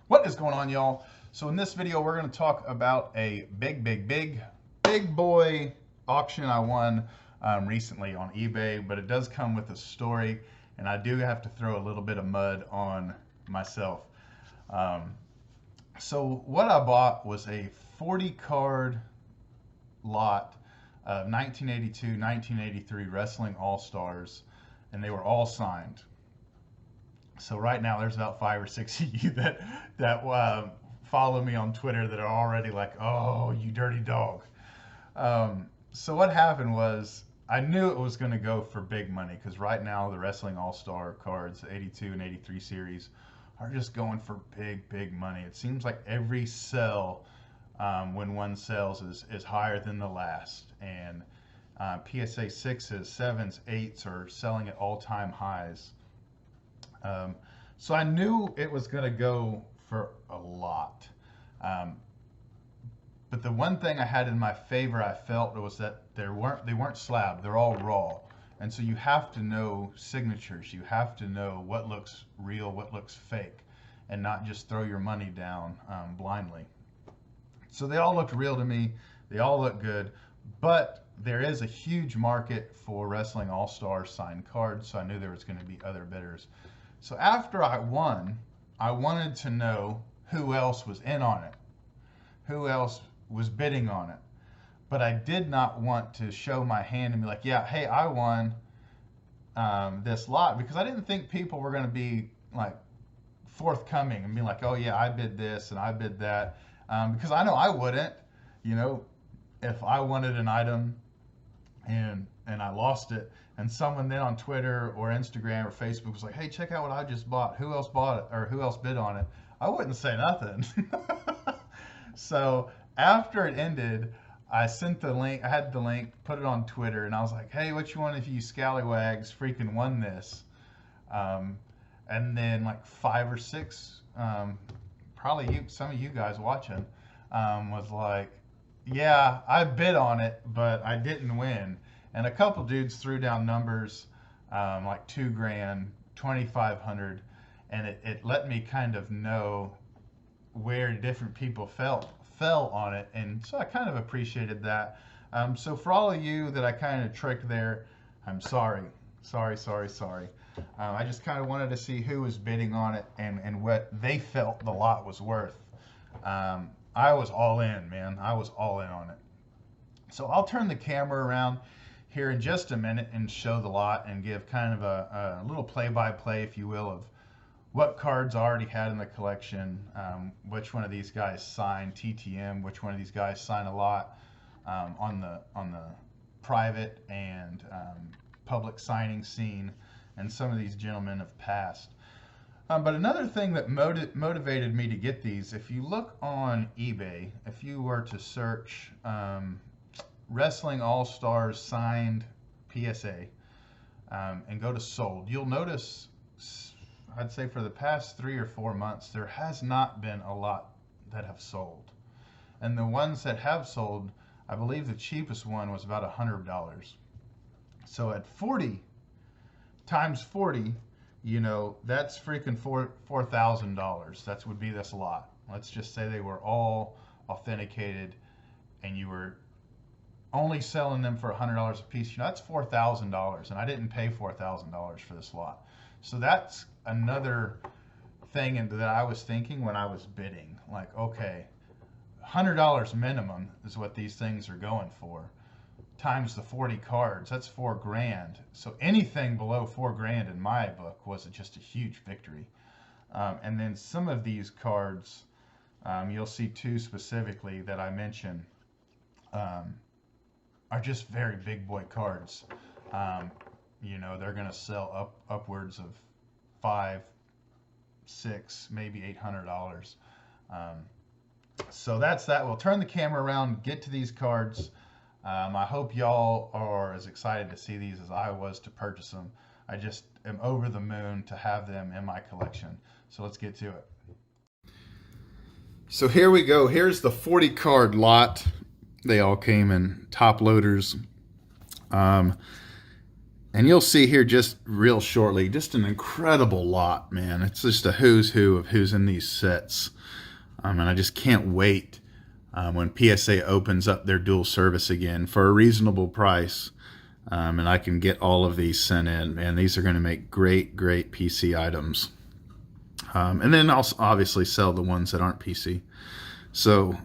What is going on, y'all? So in this video, we're going to talk about a big boy auction I won recently on eBay, but it does come with a story, and I do have to throw a little bit of mud on myself. So what I bought was a 40 card lot of 1982, 1983 Wrestling All-Stars, and they were all signed. So right now there's about 5 or 6 of you that follow me on Twitter that are already like, oh, you dirty dog. So what happened was I knew it was going to go for big money because right now the Wrestling All-Star cards, 82 and 83 series, are just going for big money. It seems like every sell when one sells is higher than the last. And PSA 6s, 7s, 8s are selling at all-time highs. So I knew it was going to go for a lot. But the one thing I had in my favor, I felt, was that they weren't slabbed. They're all raw. And so you have to know signatures. You have to know what looks real, what looks fake, and not just throw your money down blindly. So they all looked real to me. They all look good. But there is a huge market for Wrestling All-Stars signed cards, so I knew there was going to be other bidders. So after I won, I wanted to know who else was in on it, who else was bidding on it. But I did not want to show my hand and be like, yeah, hey, I won this lot, because I didn't think people were going to be like forthcoming and be like, oh yeah, I bid this and I bid that, because I know I wouldn't. You know, if I wanted an item and I lost it, and someone then on Twitter or Instagram or Facebook was like, hey, check out what I just bought, who else bought it or who else bid on it, I wouldn't say nothing. So after it ended, I sent the link, I had the link, put it on Twitter, and I was like, hey, what you want if you scallywags freaking won this? And then like 5 or 6, probably some of you guys watching, was like, yeah, I bid on it, but I didn't win. And a couple dudes threw down numbers like $2,000, $2,500, and it let me kind of know where different people fell on it, and so I kind of appreciated that. So for all of you that I kind of tricked there, I'm sorry. I just kind of wanted to see who was bidding on it and what they felt the lot was worth. I was all in, man. I was all in on it. So I'll turn the camera around here in just a minute and show the lot and give kind of a little play-by-play, if you will, of what cards I already had in the collection, which one of these guys signed TTM, which one of these guys signed a lot on the private and public signing scene, and some of these gentlemen have passed. But another thing that motivated me to get these, if you look on eBay, if you were to search Wrestling All-Stars signed PSA and go to sold, you'll notice, I'd say for the past 3 or 4 months, there has not been a lot that have sold. And the ones that have sold, I believe the cheapest one was about $100. So at 40 times 40, you know, that's freaking $4,000. That would be this lot. Let's just say they were all authenticated and you were only selling them for $100 a piece. You know, that's $4,000, and I didn't pay $4,000 for this lot. So that's another thing that I was thinking when I was bidding. Like, okay, $100 minimum is what these things are going for, times the 40 cards, that's $4,000. So anything below $4,000 in my book was just a huge victory. And then some of these cards, you'll see 2 specifically that I mentioned, are just very big boy cards. You know, they're going to sell upwards of $500, $600, maybe $800. So that's that. We'll turn the camera around, get to these cards. I hope y'all are as excited to see these as I was to purchase them. I just am over the moon to have them in my collection. So let's get to it. So here we go. Here's the 40 card lot. They all came in top loaders. And you'll see here just real shortly, just an incredible lot, man. It's just a who's who of who's in these sets. And I just can't wait when PSA opens up their dual service again for a reasonable price. And I can get all of these sent in. Man, these are going to make great, great PC items. And then I'll obviously sell the ones that aren't PC. So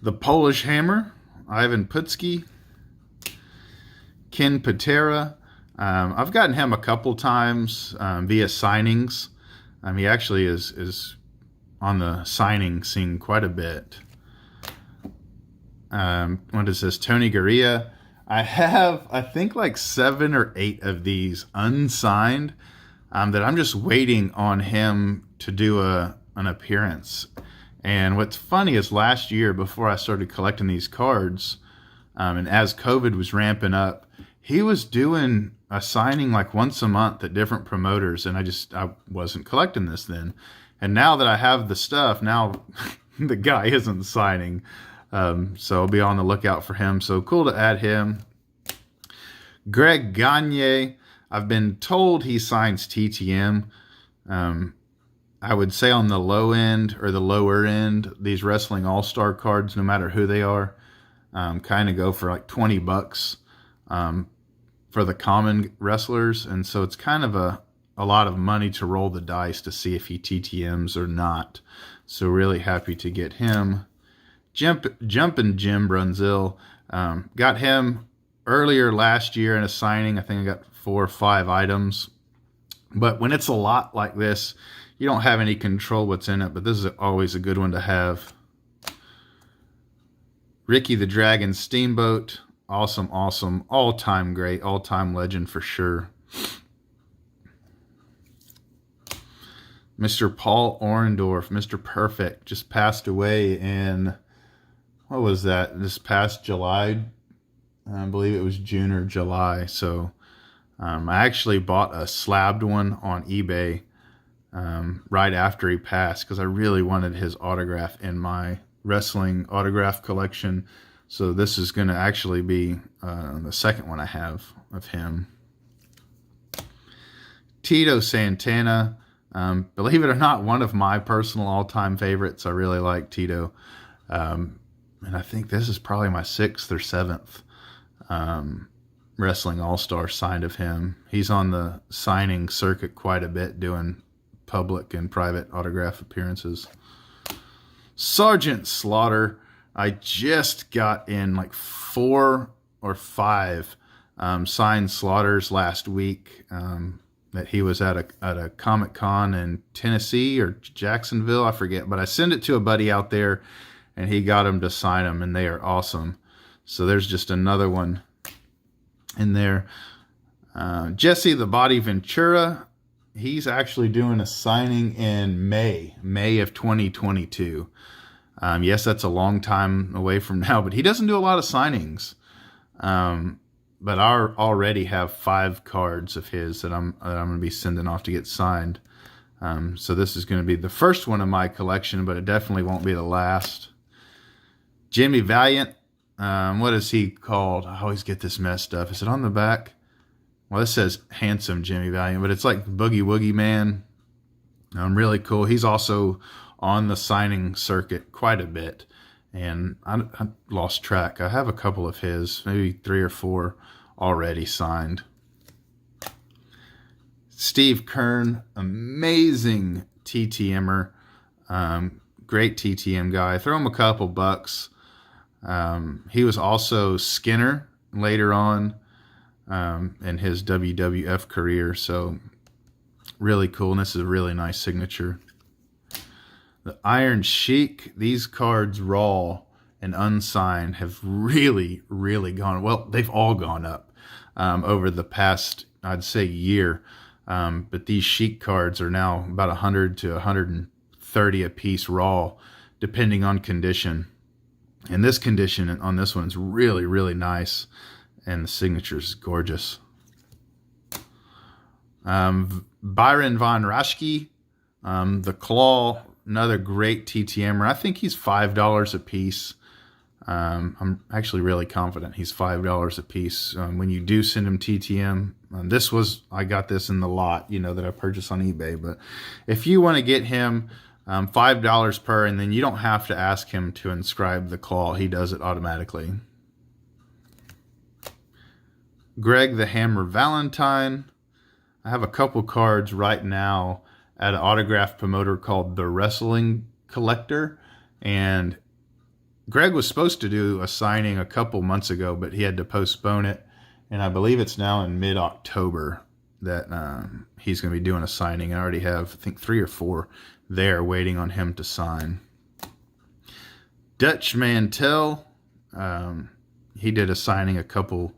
the Polish Hammer, Ivan Putski, Ken Patera. I've gotten him a couple times via signings. He actually is on the signing scene quite a bit. What is this? Tony GAREA. I have, I think, like 7 or 8 of these unsigned that I'm just waiting on him to do an appearance. And what's funny is last year, before I started collecting these cards, and as COVID was ramping up, he was doing a signing like once a month at different promoters, and I wasn't collecting this then. And now that I have the stuff, now the guy isn't signing. So I'll be on the lookout for him. So cool to add him. Greg Gagne, I've been told he signs TTM. I would say on the low end or the lower end, these Wrestling All-Star cards, no matter who they are, kind of go for like $20 for the common wrestlers. And so it's kind of a lot of money to roll the dice to see if he TTMs or not. So really happy to get him. Jumpin' Jim Brunzell. Got him earlier last year in a signing. I think I got 4 or 5 items. But when it's a lot like this, you don't have any control what's in it. But this is always a good one to have. Ricky the Dragon Steamboat. Awesome, awesome. All-time great. All-time legend for sure. Mr. Paul Orendorff, Mr. Perfect, just passed away in, what was that, this past July? I believe it was June or July. So I actually bought a slabbed one on eBay right after he passed because I really wanted his autograph in my wrestling autograph collection. So this is going to actually be the second one I have of him. TITO Santana. Believe it or not, one of my personal all-time favorites. I really like TITO. And I think this is probably my 6th or 7th Wrestling All-Star signed of him. He's on the signing circuit quite a bit, doing public and private autograph appearances. Sergeant Slaughter. I just got in like 4 or 5 signed Slaughters last week. That he was at a Comic-Con in Tennessee or Jacksonville, I forget. But I sent it to a buddy out there, and he got him to sign them, and they are awesome. So there's just another one in there. Jesse the Body Ventura, he's actually doing a signing in May of 2022. Yes, that's a long time away from now, but he doesn't do a lot of signings. But I already have 5 cards of his that I'm going to be sending off to get signed. So this is going to be the first one of my collection, but it definitely won't be the last. Jimmy Valiant. What is he called? I always get this messed up. Is it on the back? Well, this says Handsome Jimmy Valiant, but it's like Boogie Woogie Man. Really cool. He's also on the signing circuit quite a bit. And I lost track. I have a couple of his, maybe 3 or 4 already signed. Steve KEIRN, amazing TTMer. Great TTM guy. Throw him a couple bucks. He was also Skinner later on in his WWF career. So really cool. And this is a really nice signature. The Iron SHEIK, these cards raw and unsigned have really, really gone, well, they've all gone up over the past, I'd say, year. But these SHEIK cards are now about 100 to 130 a piece raw, depending on condition. And this condition on this one is really, really nice. And the signature is gorgeous. Byron Von Raschke, the Claw, another great TTMer. I think he's $5 a piece. I'm actually really confident he's $5 a piece. When you do send him TTM, I got this in the lot, that I purchased on eBay. But if you want to get him $5 per, and then you don't have to ask him to inscribe the claw. He does it automatically. Greg the Hammer Valentine. I have a couple cards right now at an autograph promoter called The Wrestling Collector. And Greg was supposed to do a signing a couple months ago, but he had to postpone it. And I believe it's now in mid-October that he's going to be doing a signing. I already have, I think, 3 or 4 there waiting on him to sign. Dutch Mantel. He did a signing a couple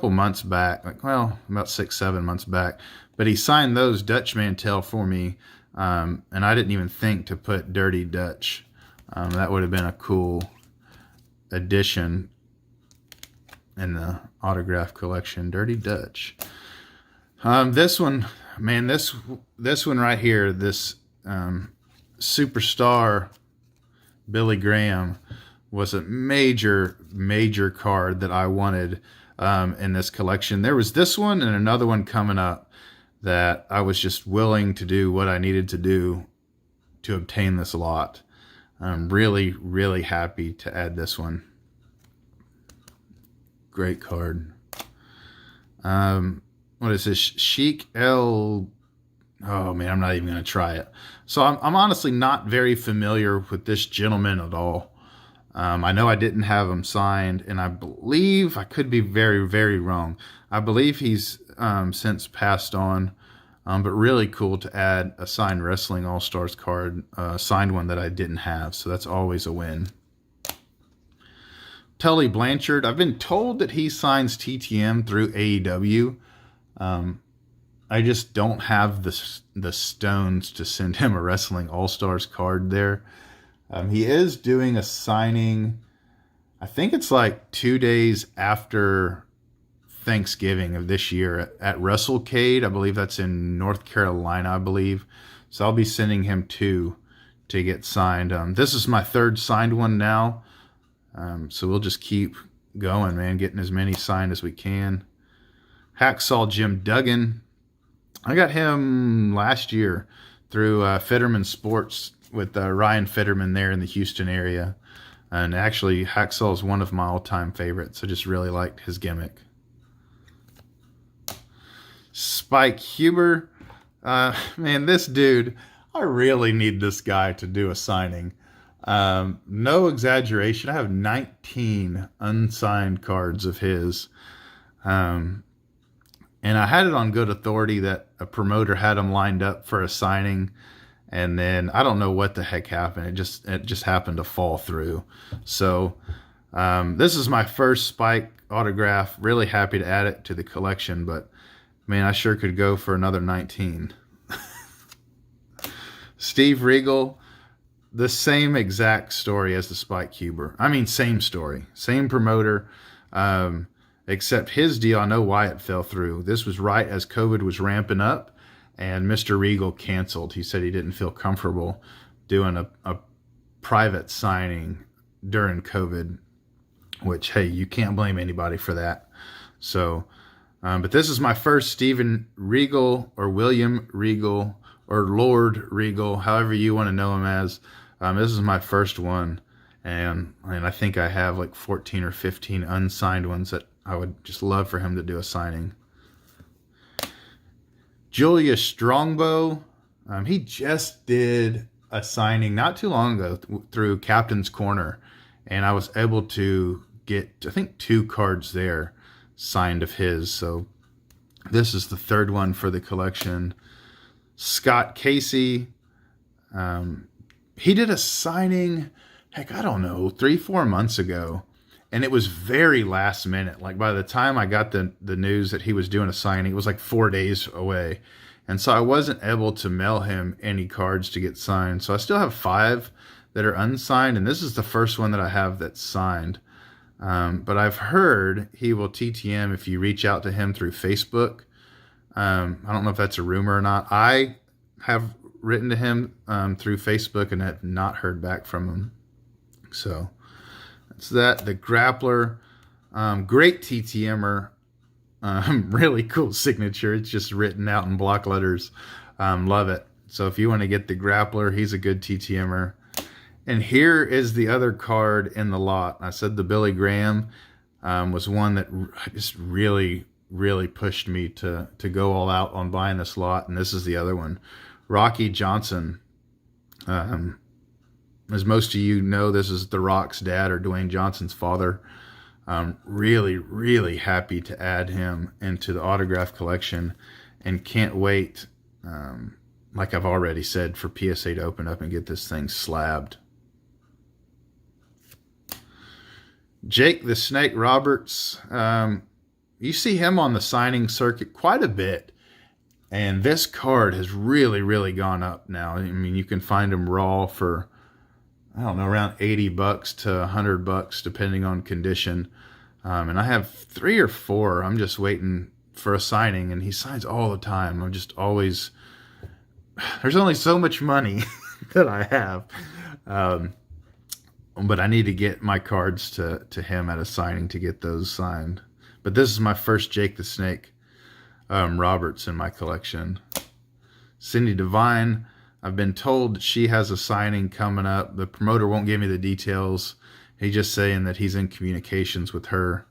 months back, about 6-7 months back. But he signed those Dutch Mantel for me, and I didn't even think to put Dirty Dutch. That would have been a cool addition in the autograph collection. Dirty Dutch. This one, man, this one right here, this Superstar Billy Graham was a major card that I wanted in this collection. There was this one and another one coming up that I was just willing to do what I needed to do to obtain this lot. I'm really happy to add this one. Great card. What is this? SHEIK L. Oh man, I'm not even going to try it. So I'm honestly not very familiar with this gentleman at all. I know I didn't have him signed, and I believe, I could be very wrong, I believe he's since passed on. But really cool to add a signed Wrestling All-Stars card, signed one that I didn't have, so that's always a win. Tully Blanchard, I've been told that he signs TTM through AEW. I just don't have the stones to send him a Wrestling All-Stars card there. He is doing a signing, I think it's like 2 days after Thanksgiving of this year at WrestleCade. I believe that's in North Carolina, I believe. So I'll be sending him 2 to get signed. This is my 3rd signed one now. So we'll just keep going, man, getting as many signed as we can. Hacksaw Jim Duggan. I got him last year through Fetterman Sports with Ryan Fetterman there in the Houston area. And actually, Hacksaw is one of my all-time favorites. I just really liked his gimmick. Spike Huber. Man, this dude, I really need this guy to do a signing. No exaggeration. I have 19 unsigned cards of his. And I had it on good authority that a promoter had him lined up for a signing. And then I don't know what the heck happened. It just happened to fall through. So this is my first Spike autograph. Really happy to add it to the collection, but man, I sure could go for another 19. Steve Regal, the same exact story as the Spike Huber. I mean, same story, same promoter, except his deal, I know why it fell through. This was right as COVID was ramping up, and Mr. Regal canceled. He said he didn't feel comfortable doing a private signing during COVID, which, hey, you can't blame anybody for that. So, but this is my first Steven Regal or William Regal or Lord Regal, however you want to know him as. This is my first one, and I think I have like 14 or 15 unsigned ones that I would just love for him to do a signing. Julius Strongbow, he just did a signing not too long ago through Captain's Corner, and I was able to get, I think, 2 cards there signed of his. So this is the 3rd one for the collection. Scott Casey, he did a signing, heck, I don't know, 3-4 months ago, and it was very last minute. Like by the time I got the news that he was doing a signing, it was like 4 days away. And so I wasn't able to mail him any cards to get signed. So I still have 5 that are unsigned, and this is the first one that I have that's signed. But I've heard he will TTM if you reach out to him through Facebook. I don't know if that's a rumor or not. I have written to him through Facebook and have not heard back from him. So that's that. The Grappler, great TTMer. Really cool signature. It's just written out in block letters. Love it. So if you want to get the grappler, he's a good TTMer. And here is the other card in the lot. I said the Billy Graham was one that just really, really pushed me to go all out on buying this lot. And this is the other one. Rocky Johnson. As most of you know, this is The Rock's dad, or Dwayne Johnson's father. Really, really happy to add him into the autograph collection, and can't wait, like I've already said, for PSA to open up and get this thing slabbed. Jake the Snake Roberts, you see him on the signing circuit quite a bit, and this card has really, really gone up now. I mean, you can find him raw for, I don't know, around 80 bucks to 100 bucks, depending on condition. And I have 3 or 4. I'm just waiting for a signing, and he signs all the time. I'm just always, there's only so much money that I have. But I need to get my cards to him at a signing to get those signed. But this is my first Jake the Snake Roberts in my collection. Cindy Devine, I've been told she has a signing coming up. The promoter won't give me the details. He's just saying that he's in communications with her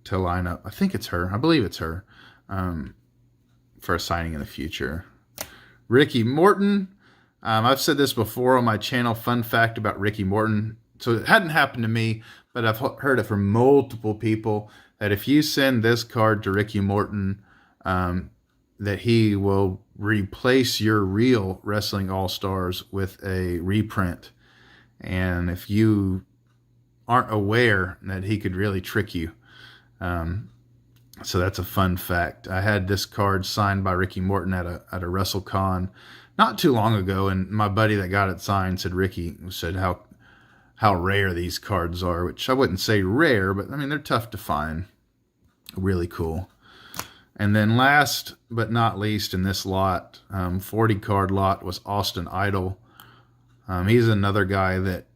to line up. I think it's her. I believe it's her for a signing in the future. Ricky Morton. I've said this before on my channel. Fun fact about Ricky Morton. So it hadn't happened to me, but I've heard it from multiple people that if you send this card to Ricky Morton, that he will replace your real Wrestling All-Stars with a reprint. And if you aren't aware, that he could really trick you. So that's a fun fact. I had this card signed by Ricky Morton at a WrestleCon not too long ago, and my buddy that got it signed said how rare these cards are, which I wouldn't say rare, but I mean, they're tough to find. Really cool. And then last but not least in this lot, 40 card lot, was Austin Idol. He's another guy that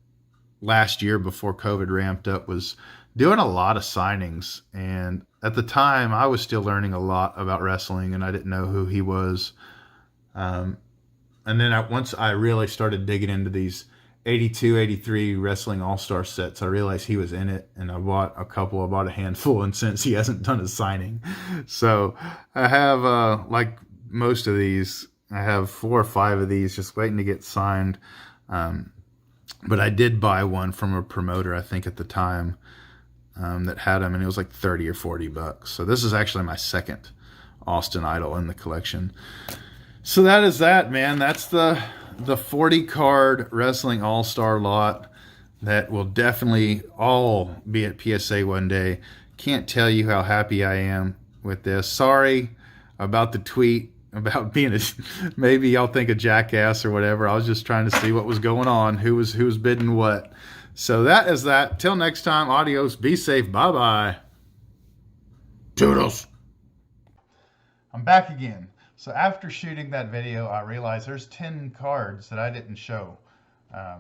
last year, before COVID ramped up, was doing a lot of signings. And at the time, I was still learning a lot about wrestling, and I didn't know who he was. And then once I really started digging into these 82, 83 Wrestling All-Star sets, I realized he was in it, and I bought a couple. I bought a handful, and since he hasn't done a signing. So I have, like most of these, I have 4 or 5 of these just waiting to get signed. But I did buy one from a promoter, I think at the time, that had them, and it was like 30 or 40 bucks. So this is actually my second Austin Idol in the collection. So that is that, man. That's the 40 card Wrestling All-Star lot that will definitely all be at PSA one day. Can't tell you how happy I am with this. Sorry about the tweet about being maybe y'all think a jackass or whatever. I was just trying to see what was going on, who was bidding what. So that is that. Till next time, adios, be safe, bye-bye. Toodles. I'm back again. So after shooting that video, I realized there's 10 cards that I didn't show.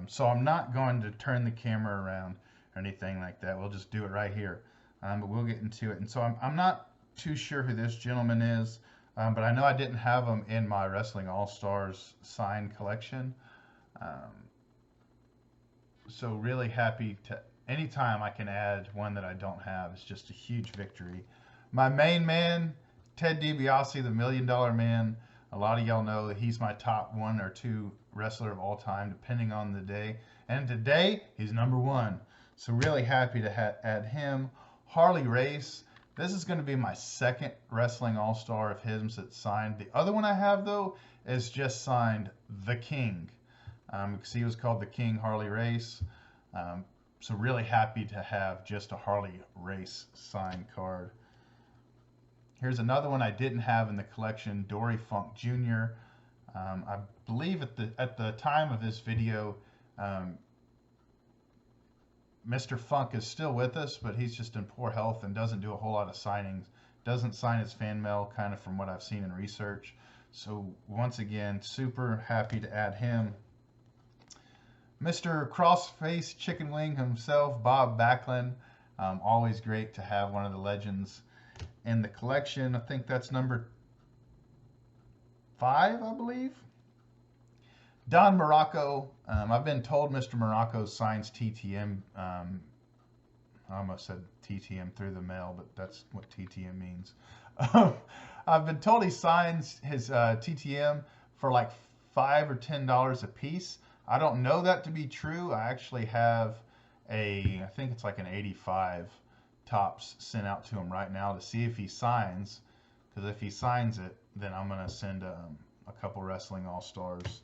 So I'm not going to turn the camera around or anything like that. We'll just do it right here. But we'll get into it. And so I'm not too sure who this gentleman is, but I know I didn't have him in my Wrestling All-Stars signed collection. So really happy to, anytime I can add one that I don't have, it's just a huge victory. My main man, Ted DiBiase, the $1 Million Man. A lot of y'all know that he's my top 1 or 2 wrestler of all time, depending on the day. And today, he's number 1. So really happy to add him. Harley Race. This is going to be my second Wrestling All-Star of his that's signed. The other one I have, though, is just signed The King. Because he was called The King, Harley Race. So really happy to have just a Harley Race signed card. Here's another one I didn't have in the collection, Dory Funk Jr. I believe at the time of this video, Mr. Funk is still with us, but he's just in poor health and doesn't do a whole lot of signings. Doesn't sign his fan mail, kind of from what I've seen in research. So once again, super happy to add him. Mr. Crossface Chicken Wing himself, Bob Backlund. Always great to have one of the legends in the collection. I think that's number 5, I believe. Don Morocco. I've been told Mr. Morocco signs TTM. I almost said TTM through the mail, but that's what TTM means. I've been told he signs his TTM for like $5 or $10 a piece. I don't know that to be true. I actually have I think it's like an 85 tops sent out to him right now to see if he signs. Because if he signs it, then I'm going to send a couple Wrestling All-Stars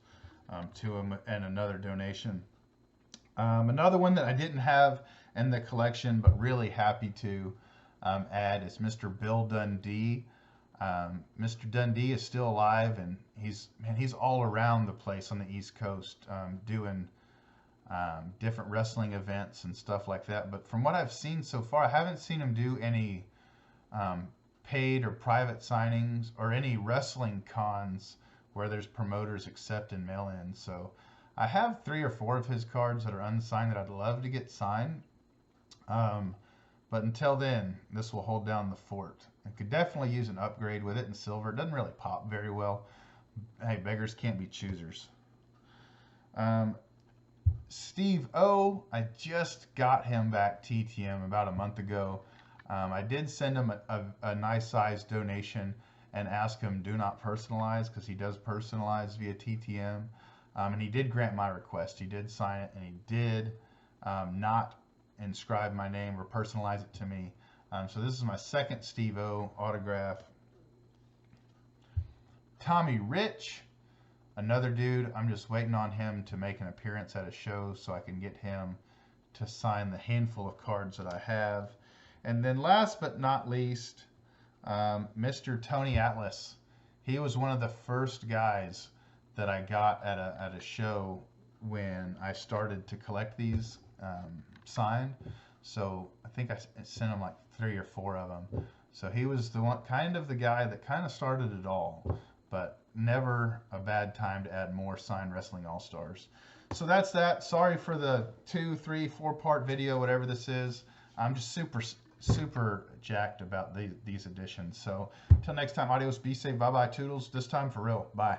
to him and another donation. Another one that I didn't have in the collection, but really happy to add is Mr. Bill Dundee. Mr. Dundee is still alive, and he's all around the place on the East Coast doing different wrestling events and stuff like that. But from what I've seen so far, I haven't seen him do any paid or private signings or any wrestling cons where there's promoters accepting mail-in. So I have 3 or 4 of his cards that are unsigned that I'd love to get signed. But until then, this will hold down the fort. I could definitely use an upgrade with it in silver. It doesn't really pop very well. Hey, beggars can't be choosers. Steve O, I just got him back TTM about a month ago. I did send him a nice size donation and ask him do not personalize, because he does personalize via TTM. And he did grant my request. He did sign it, and he did not inscribe my name or personalize it to me. So this is my second Steve O autograph. Tommy Rich, another dude. I'm just waiting on him to make an appearance at a show so I can get him to sign the handful of cards that I have. And then last but not least, Mr. Tony Atlas. He was one of the first guys that I got at a show when I started to collect these signed. So I think I sent him like 3 or 4 of them. So he was the one, kind of the guy that kind of started it all, but never a bad time to add more signed Wrestling All-Stars. So that's that. Sorry for the 2, 3, 4-part video, whatever this is. I'm just super jacked about these editions. So until next time, adios, be safe, bye-bye, toodles. This time for real. Bye.